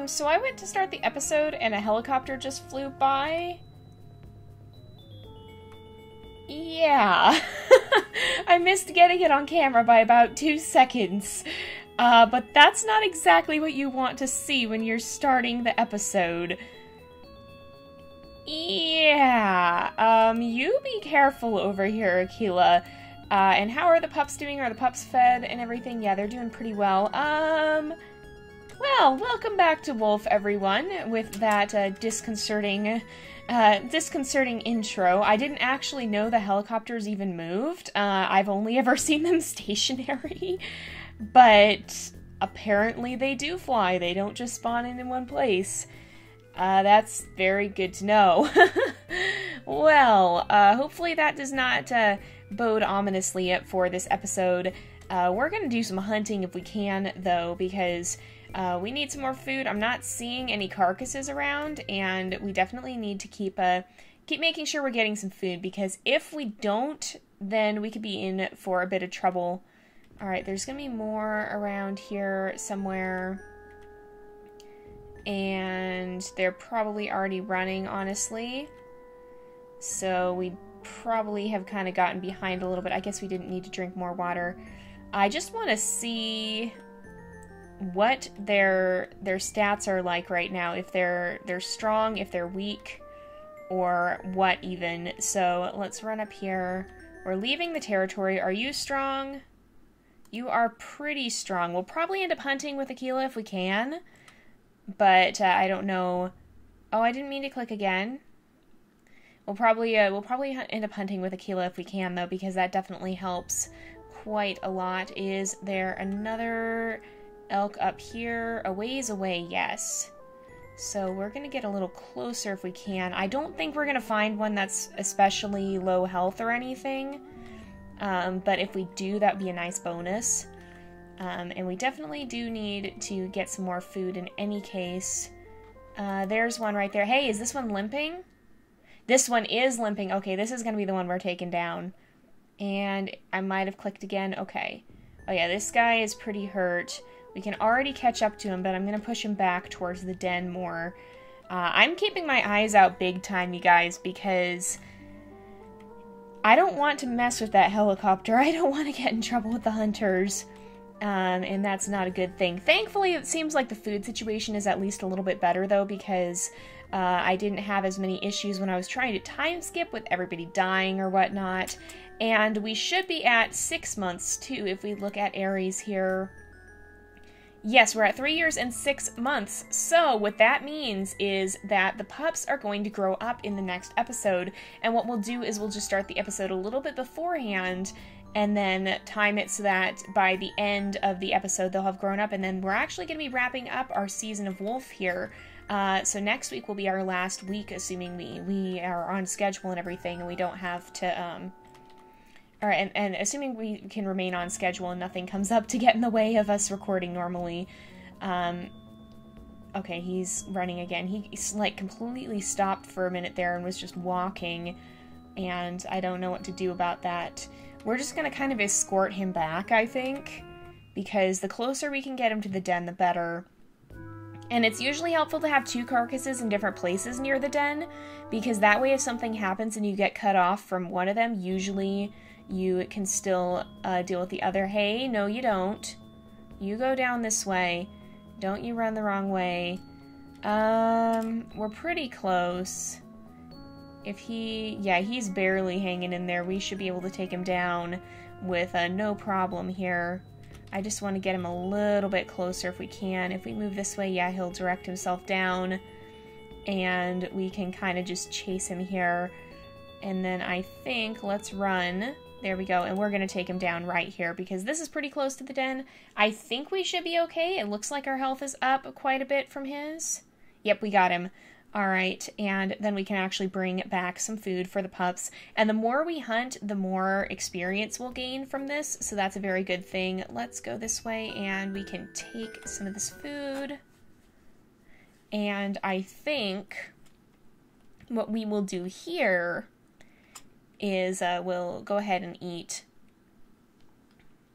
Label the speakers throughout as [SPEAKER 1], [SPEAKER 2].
[SPEAKER 1] So I went to start the episode and a helicopter just flew by. Yeah. I missed getting it on camera by about 2 seconds. But that's not exactly what you want to see when you're starting the episode. Yeah. You be careful over here, Aquila. And how are the pups doing? Are the pups fed and everything? Yeah, they're doing pretty well. Well, welcome back to Wolf, everyone, with that disconcerting intro. I didn't actually know the helicopters even moved. I've only ever seen them stationary, but apparently they do fly. They don't just spawn in one place. That's very good to know. Well, hopefully that does not bode ominously for this episode. We're going to do some hunting if we can, though, because we need some more food. I'm not seeing any carcasses around, and we definitely need to keep making sure we're getting some food, because if we don't, then we could be in for a bit of trouble. Alright, there's going to be more around here somewhere, and they're probably already running, honestly. So we probably have kind of gotten behind a little bit. I guess we didn't need to drink more water. I just want to see what their stats are like right now, if they're strong, if they're weak, or what even. So let's run up here. We're leaving the territory. Are you strong? You are pretty strong. We'll probably end up hunting with Aquila if we can, but I don't know. Oh, I didn't mean to click again. We'll probably end up hunting with Aquila if we can, though, because that definitely helps quite a lot. Is there another elk up here? A ways away, yes. So we're going to get a little closer if we can. I don't think we're going to find one that's especially low health or anything. But if we do, that'd be a nice bonus. And we definitely do need to get some more food in any case. There's one right there. Hey, is this one limping? This one is limping. Okay, this is going to be the one we're taking down. And I might have clicked again. Okay. Oh yeah, this guy is pretty hurt. We can already catch up to him, but I'm going to push him back towards the den more. I'm keeping my eyes out big time, you guys, because I don't want to mess with that helicopter. I don't want to get in trouble with the hunters. And that's not a good thing. Thankfully, it seems like the food situation is at least a little bit better, though, because I didn't have as many issues when I was trying to time skip with everybody dying or whatnot. And we should be at 6 months, too, if we look at Aries here. Yes, we're at 3 years and 6 months. So what that means is that the pups are going to grow up in the next episode. And what we'll do is we'll just start the episode a little bit beforehand and then time it so that by the end of the episode they'll have grown up. And then we're actually going to be wrapping up our season of Wolf here. So next week will be our last week, assuming we are on schedule and everything, and we don't have to, and assuming we can remain on schedule and nothing comes up to get in the way of us recording normally. Okay, he's running again. He's like completely stopped for a minute there and was just walking, and I don't know what to do about that. We're just gonna kind of escort him back, I think, because the closer we can get him to the den, the better. And it's usually helpful to have 2 carcasses in different places near the den, because that way if something happens and you get cut off from one of them, usually you can still deal with the other. Hey, no you don't. You go down this way. Don't you run the wrong way. We're pretty close. Yeah, he's barely hanging in there. We should be able to take him down with no problem here. I just want to get him a little bit closer if we can. If we move this way, yeah, he'll direct himself down. And we can kind of just chase him here. And then I think, let's run. There we go. And we're going to take him down right here because this is pretty close to the den. I think we should be okay. It looks like our health is up quite a bit from his. Yep, we got him. All right, and then we can actually bring back some food for the pups. And the more we hunt, the more experience we'll gain from this, so that's a very good thing. Let's go this way, and we can take some of this food. And I think what we will do here is we'll go ahead and eat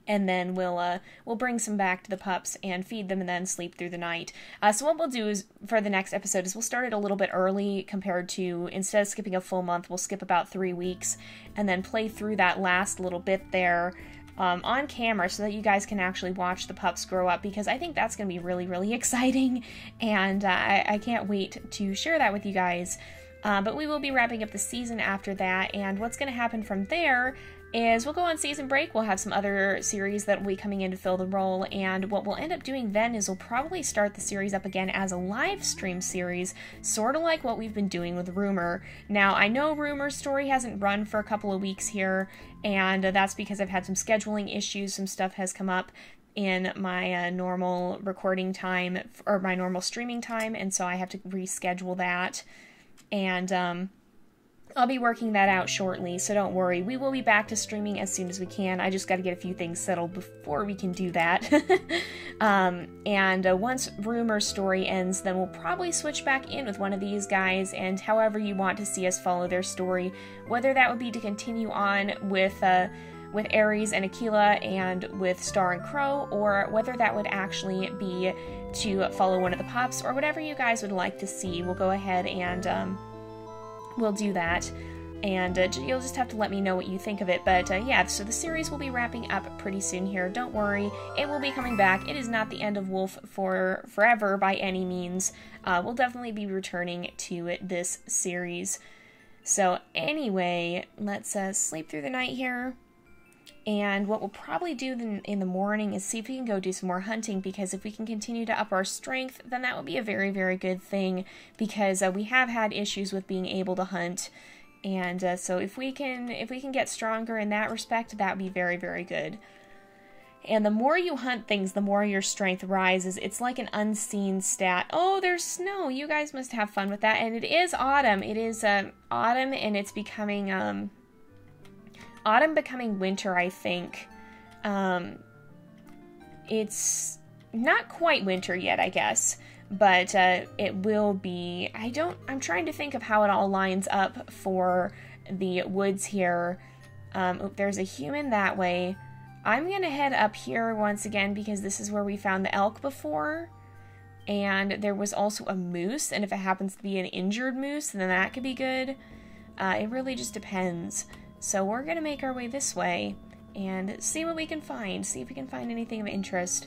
[SPEAKER 1] And then we'll bring some back to the pups and feed them and then sleep through the night. So what we'll do is, for the next episode, is we'll start it a little bit early compared to, instead of skipping a full month, we'll skip about 3 weeks and then play through that last little bit there on camera so that you guys can actually watch the pups grow up, because I think that's going to be really, really exciting, and I can't wait to share that with you guys. But we will be wrapping up the season after that, and what's going to happen from there is we'll go on season break. We'll have some other series that will be coming in to fill the role, and what we'll end up doing then is we'll probably start the series up again as a live stream series, sort of like what we've been doing with Rumor. Now, I know Rumor's story hasn't run for a couple of weeks here, and that's because I've had some scheduling issues. Some stuff has come up in my normal recording time, or my normal streaming time, and so I have to reschedule that, and I'll be working that out shortly, so don't worry. We will be back to streaming as soon as we can. I just got to get a few things settled before we can do that. And once Rumor's story ends, then we'll probably switch back in with one of these guys, and however you want to see us follow their story, whether that would be to continue on with Aries and Aquila and with Star and Crow, or whether that would actually be to follow one of the pups, or whatever you guys would like to see. We'll go ahead and we'll do that, and you'll just have to let me know what you think of it. But yeah, so the series will be wrapping up pretty soon here. Don't worry, it will be coming back. It is not the end of Wolf for forever by any means. We'll definitely be returning to this series. So anyway, let's sleep through the night here. And what we'll probably do in the morning is see if we can go do some more hunting, because if we can continue to up our strength, then that would be a very, very good thing, because we have had issues with being able to hunt, and so if we can get stronger in that respect, that would be very, very good. And the more you hunt things, the more your strength rises. It's like an unseen stat. Oh, there's snow. You guys must have fun with that. And it is autumn. It is autumn, and it's becoming autumn becoming winter, I think. It's not quite winter yet, I guess, but it will be. I'm trying to think of how it all lines up for the woods here. There's a human that way. I'm gonna head up here once again, because this is where we found the elk before, and there was also a moose, and if it happens to be an injured moose, then that could be good. It really just depends. So we're going to make our way this way and see what we can find. See if we can find anything of interest.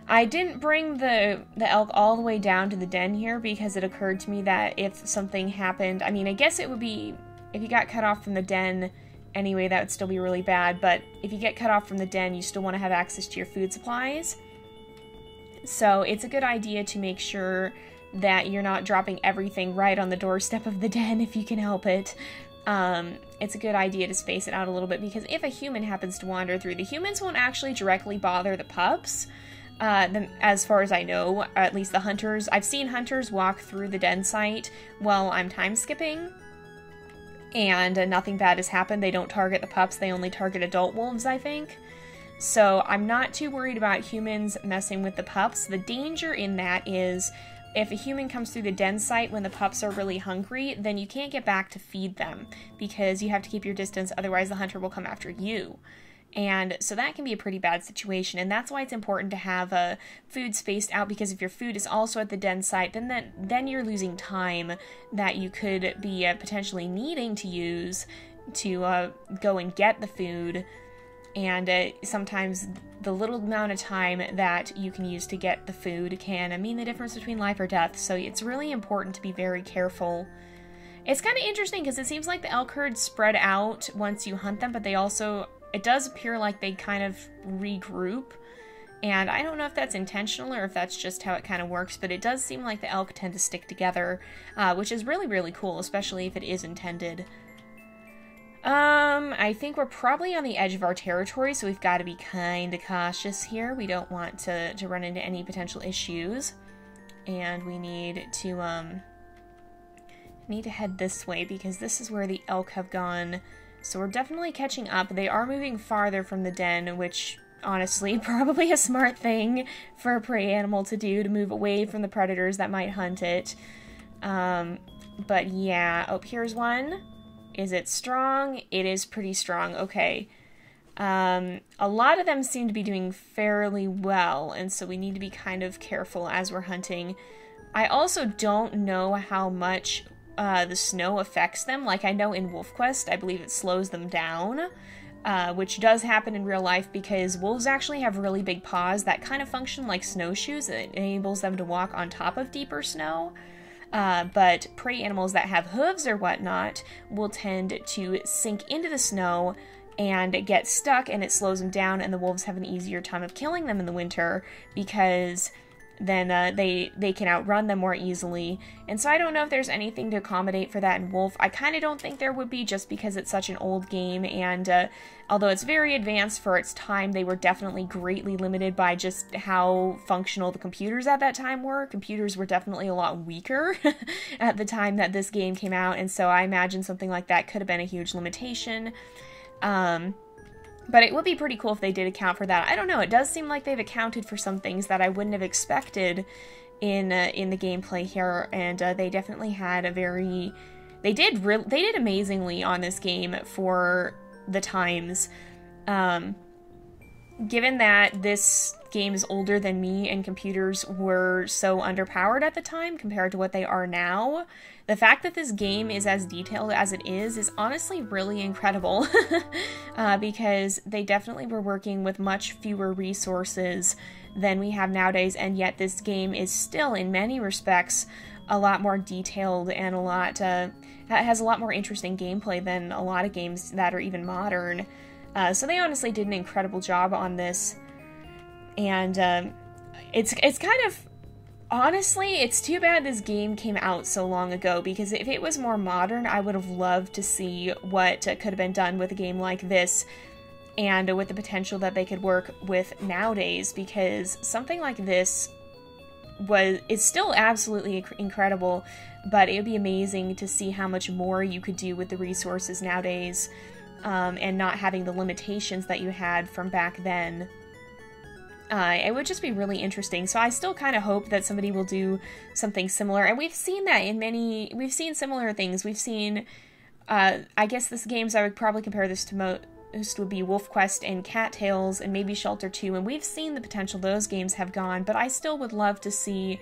[SPEAKER 1] I didn't bring the elk all the way down to the den here, because it occurred to me that if something happened, I mean, I guess it would be, if you got cut off from the den anyway, that would still be really bad, but if you get cut off from the den, you still want to have access to your food supplies. So it's a good idea to make sure that you're not dropping everything right on the doorstep of the den if you can help it. It's a good idea to space it out a little bit, because if a human happens to wander through, the humans won't actually directly bother the pups, as far as I know, at least the hunters. I've seen hunters walk through the den site while I'm time skipping, and nothing bad has happened. They don't target the pups, they only target adult wolves, I think. So I'm not too worried about humans messing with the pups. The danger in that is, if a human comes through the den site when the pups are really hungry, then you can't get back to feed them, because you have to keep your distance, otherwise the hunter will come after you. And so that can be a pretty bad situation, and that's why it's important to have food spaced out, because if your food is also at the den site, then you're losing time that you could be potentially needing to use to go and get the food. And sometimes the little amount of time that you can use to get the food can mean the difference between life or death. So it's really important to be very careful. It's kind of interesting, because it seems like the elk herd spread out once you hunt them, but they also, it does appear like they kind of regroup. And I don't know if that's intentional or if that's just how it kind of works, but it does seem like the elk tend to stick together, which is really, really cool, especially if it is intended. I think we're probably on the edge of our territory, so we've got to be kind of cautious here. We don't want to run into any potential issues. And we need to head this way, because this is where the elk have gone. So we're definitely catching up. They are moving farther from the den, which, honestly, probably a smart thing for a prey animal to do, to move away from the predators that might hunt it. But yeah, oh, here's one. Is it strong? It is pretty strong. Okay. A lot of them seem to be doing fairly well, and so we need to be kind of careful as we're hunting. I also don't know how much the snow affects them. Like, I know in Wolf Quest, I believe it slows them down, which does happen in real life because wolves actually have really big paws that kind of function like snowshoes. It enables them to walk on top of deeper snow. But prey animals that have hooves or whatnot will tend to sink into the snow and get stuck, and it slows them down, and the wolves have an easier time of killing them in the winter because then they can outrun them more easily. And so I don't know if there's anything to accommodate for that in Wolf. I kind of don't think there would be, just because it's such an old game, and although it's very advanced for its time, they were definitely greatly limited by just how functional the computers at that time were. Computers were definitely a lot weaker at the time that this game came out, and so I imagine something like that could have been a huge limitation. But it would be pretty cool if they did account for that. I don't know, it does seem like they've accounted for some things that I wouldn't have expected in the gameplay here, and they definitely had a very... They did amazingly on this game for the times. Given that this game is older than me and computers were so underpowered at the time compared to what they are now, the fact that this game is as detailed as it is honestly really incredible. Because they definitely were working with much fewer resources than we have nowadays, and yet this game is still, in many respects, a lot more detailed and has a lot more interesting gameplay than a lot of games that are even modern. So they honestly did an incredible job on this, and it's kind of... Honestly, it's too bad this game came out so long ago, because if it was more modern, I would have loved to see what could have been done with a game like this, and with the potential that they could work with nowadays, because something like this is still absolutely incredible, but it would be amazing to see how much more you could do with the resources nowadays, and not having the limitations that you had from back then. It would just be really interesting. So I still kind of hope that somebody will do something similar. And we've seen that we've seen similar things. We've seen, I guess this games I would probably compare this to most would be Wolf Quest and Cattails and maybe Shelter 2. And we've seen the potential those games have gone, but I still would love to see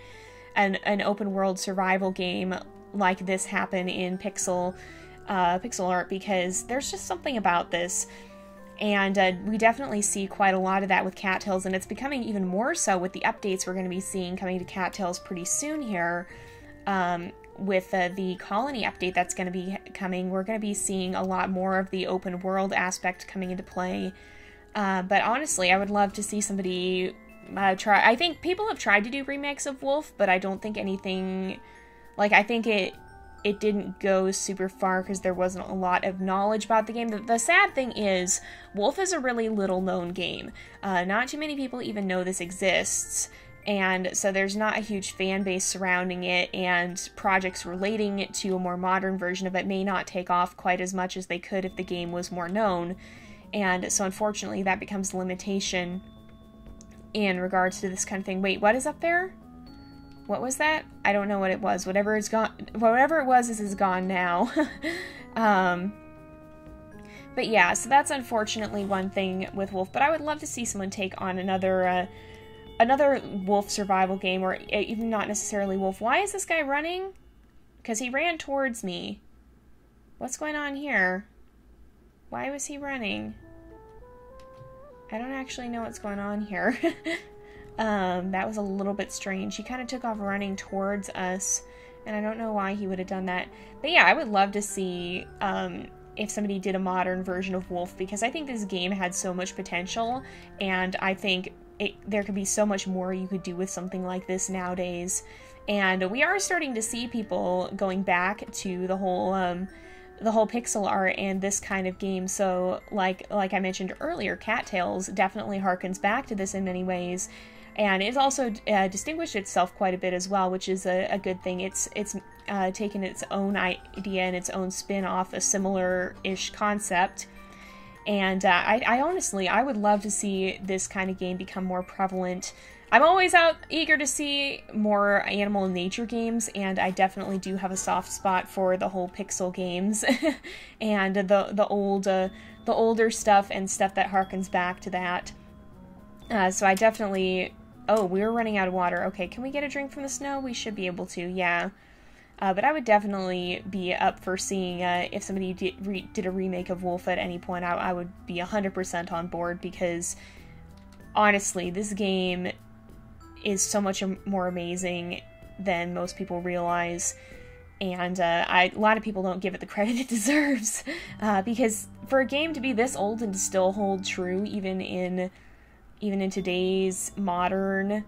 [SPEAKER 1] an open world survival game like this happen in pixel art, because there's just something about this. And we definitely see quite a lot of that with Cattails, and it's becoming even more so with the updates we're going to be seeing coming to Cattails pretty soon here. With the colony update that's going to be coming, we're going to be seeing a lot more of the open world aspect coming into play. But honestly, I would love to see somebody try... I think people have tried to do remakes of Wolf, but I don't think anything... Like, I think it didn't go super far because there wasn't a lot of knowledge about the game. The sad thing is, Wolf is a really little known game. Not too many people even know this exists, and so there's not a huge fan base surrounding it, and projects relating it to a more modern version of it may not take off quite as much as they could if the game was more known, and so unfortunately that becomes a limitation in regards to this kind of thing. Wait, what is up there? What was that? I don't know what it was. Whatever it's gone. Whatever it was is gone now. But yeah, so that's unfortunately one thing with Wolf. But I would love to see someone take on another Wolf survival game, or even not necessarily Wolf. Why is this guy running? Because he ran towards me. What's going on here? Why was he running? I don't actually know what's going on here. That was a little bit strange. He kind of took off running towards us, and I don't know why he would have done that. But yeah, I would love to see if somebody did a modern version of Wolf, because I think this game had so much potential, and I think there could be so much more you could do with something like this nowadays. And we are starting to see people going back to the whole pixel art and this kind of game. So like I mentioned earlier, Cattails definitely harkens back to this in many ways. And it's also distinguished itself quite a bit as well, which is a good thing. It's taken its own idea and its own spin off a similar-ish concept. And I honestly, I would love to see this kind of game become more prevalent. I'm always eager to see more animal and nature games, and I definitely do have a soft spot for the whole pixel games and the the older stuff and stuff that harkens back to that. So I definitely... Oh, we're running out of water. Okay, can we get a drink from the snow? We should be able to, yeah. But I would definitely be up for seeing if somebody did a remake of Wolf at any point. I would be 100% on board, because honestly, this game is so much more amazing than most people realize. And a lot of people don't give it the credit it deserves. Because for a game to be this old and to still hold true, even in today's modern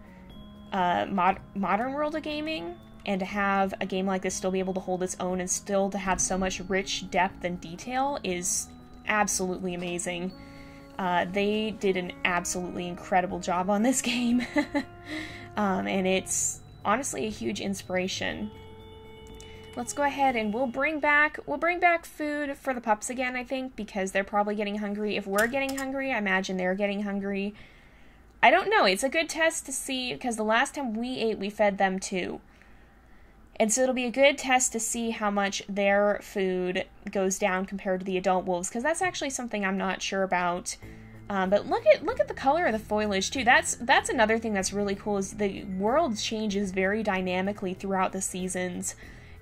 [SPEAKER 1] world of gaming, and to have a game like this still be able to hold its own and still to have so much rich depth and detail is absolutely amazing. They did an absolutely incredible job on this game. And it's honestly a huge inspiration. Let's go ahead and we'll bring back food for the pups again, I think, because they're probably getting hungry. If we're getting hungry, I imagine they're getting hungry. I don't know. It's a good test to see, because the last time we ate, we fed them too. And so it'll be a good test to see how much their food goes down compared to the adult wolves, because that's actually something I'm not sure about. But look at the color of the foliage too. That's another thing that's really cool, is the world changes very dynamically throughout the seasons.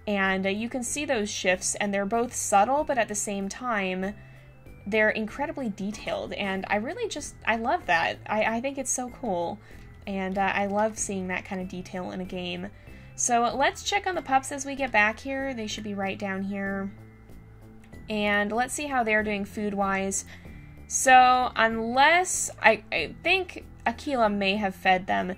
[SPEAKER 1] And you can see those shifts, and they're both subtle, but at the same time, they're incredibly detailed. And I love that. I think it's so cool. And I love seeing that kind of detail in a game. So let's check on the pups as we get back here. They should be right down here. And let's see how they're doing food-wise. So unless, I think Aquila may have fed them,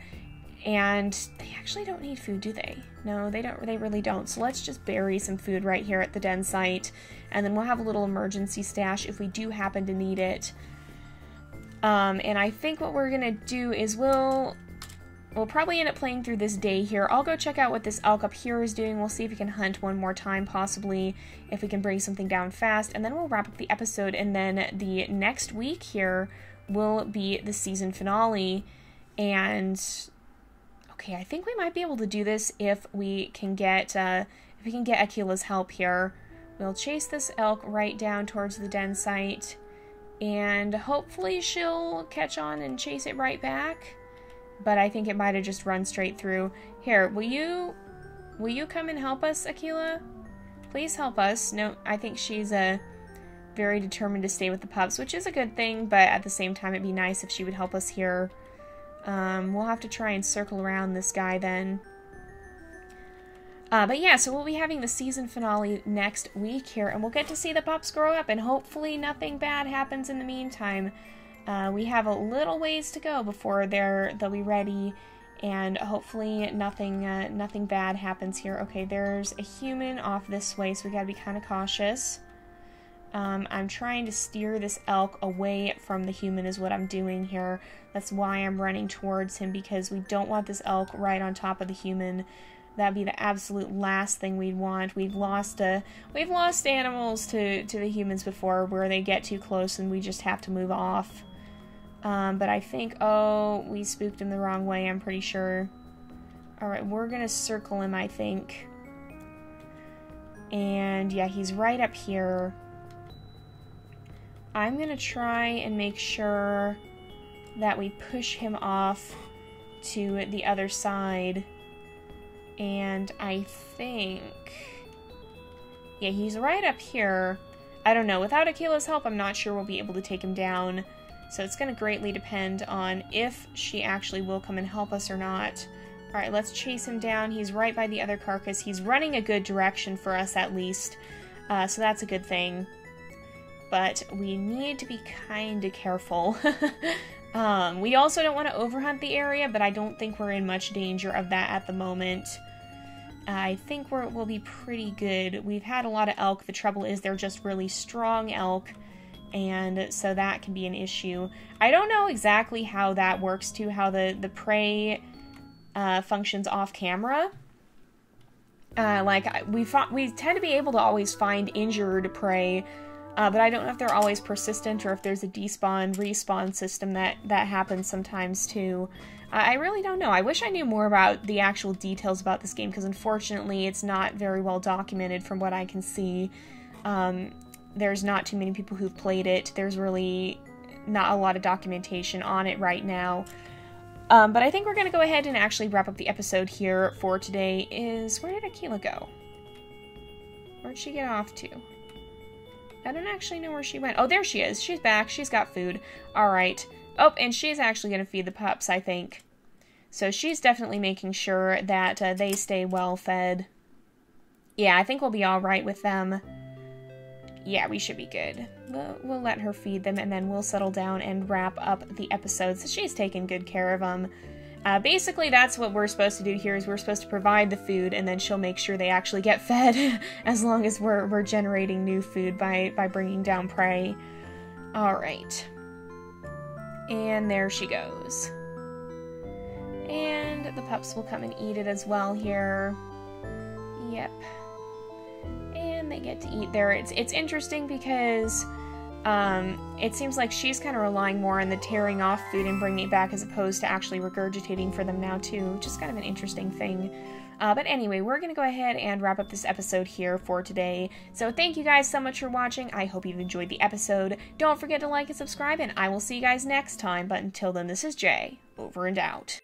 [SPEAKER 1] and they actually don't need food, do they? No, they don't. They really don't. So let's just bury some food right here at the den site, and then we'll have a little emergency stash if we do happen to need it. And I think what we're gonna do is we'll probably end up playing through this day here. I'll go check out what this elk up here is doing. We'll see if we can hunt one more time, possibly, if we can bring something down fast, and then we'll wrap up the episode, and then the next week here will be the season finale. And okay, I think we might be able to do this if we can get Aquila's help here. We'll chase this elk right down towards the den site, and hopefully she'll catch on and chase it right back. But I think it might have just run straight through. Here, will you come and help us, Aquila? Please help us. No, I think she's very determined to stay with the pups, which is a good thing, but at the same time it'd be nice if she would help us here. We'll have to try and circle around this guy then. But yeah, so we'll be having the season finale next week here, and we'll get to see the pups grow up, and hopefully nothing bad happens in the meantime. We have a little ways to go before they'll be ready, and hopefully nothing bad happens here. Okay, there's a human off this way, so we gotta be kind of cautious. I'm trying to steer this elk away from the human is what I'm doing here. That's why I'm running towards him, because we don't want this elk right on top of the human. That'd be the absolute last thing we'd want. We've lost animals to the humans before, where they get too close and we just have to move off. But I think, oh, we spooked him the wrong way, I'm pretty sure. Alright, we're gonna circle him, I think. And yeah, he's right up here. I'm gonna try and make sure that we push him off to the other side. And I think, yeah, he's right up here. I don't know, without Aquila's help, I'm not sure we'll be able to take him down. So it's going to greatly depend on if she actually will come and help us or not. Alright, let's chase him down. He's right by the other carcass. He's running a good direction for us, at least. So that's a good thing. But we need to be kind of careful. We also don't want to overhunt the area, but I don't think we're in much danger of that at the moment. I think we'll be pretty good. We've had a lot of elk. The trouble is they're just really strong elk, and so that can be an issue. I don't know exactly how that works too, how the prey functions off camera. We tend to be able to always find injured prey, but I don't know if they're always persistent or if there's a despawn, respawn system that happens sometimes too. I really don't know. I wish I knew more about the actual details about this game, because unfortunately it's not very well documented from what I can see. there's not too many people who've played it. There's really not a lot of documentation on it right now. But I think we're going to go ahead and actually wrap up the episode here for today. Where did Aquila go? Where'd she get off to? I don't actually know where she went. Oh, there she is. She's back. She's got food. Alright. Oh, and she's actually going to feed the pups, I think. So she's definitely making sure that they stay well fed. Yeah, I think we'll be alright with them. Yeah, we should be good. We'll let her feed them, and then we'll settle down and wrap up the episode. So she's taking good care of them. Basically, that's what we're supposed to do here, is we're supposed to provide the food, and then she'll make sure they actually get fed, as long as we're generating new food by bringing down prey. Alright. And there she goes. And the pups will come and eat it as well here. Yep. And they get to eat there. It's interesting because it seems like she's kind of relying more on the tearing off food and bringing it back as opposed to actually regurgitating for them now too, which is kind of an interesting thing. But anyway, we're going to go ahead and wrap up this episode here for today. So thank you guys so much for watching. I hope you've enjoyed the episode. Don't forget to like and subscribe, and I will see you guys next time. But until then, this is Jay, over and out.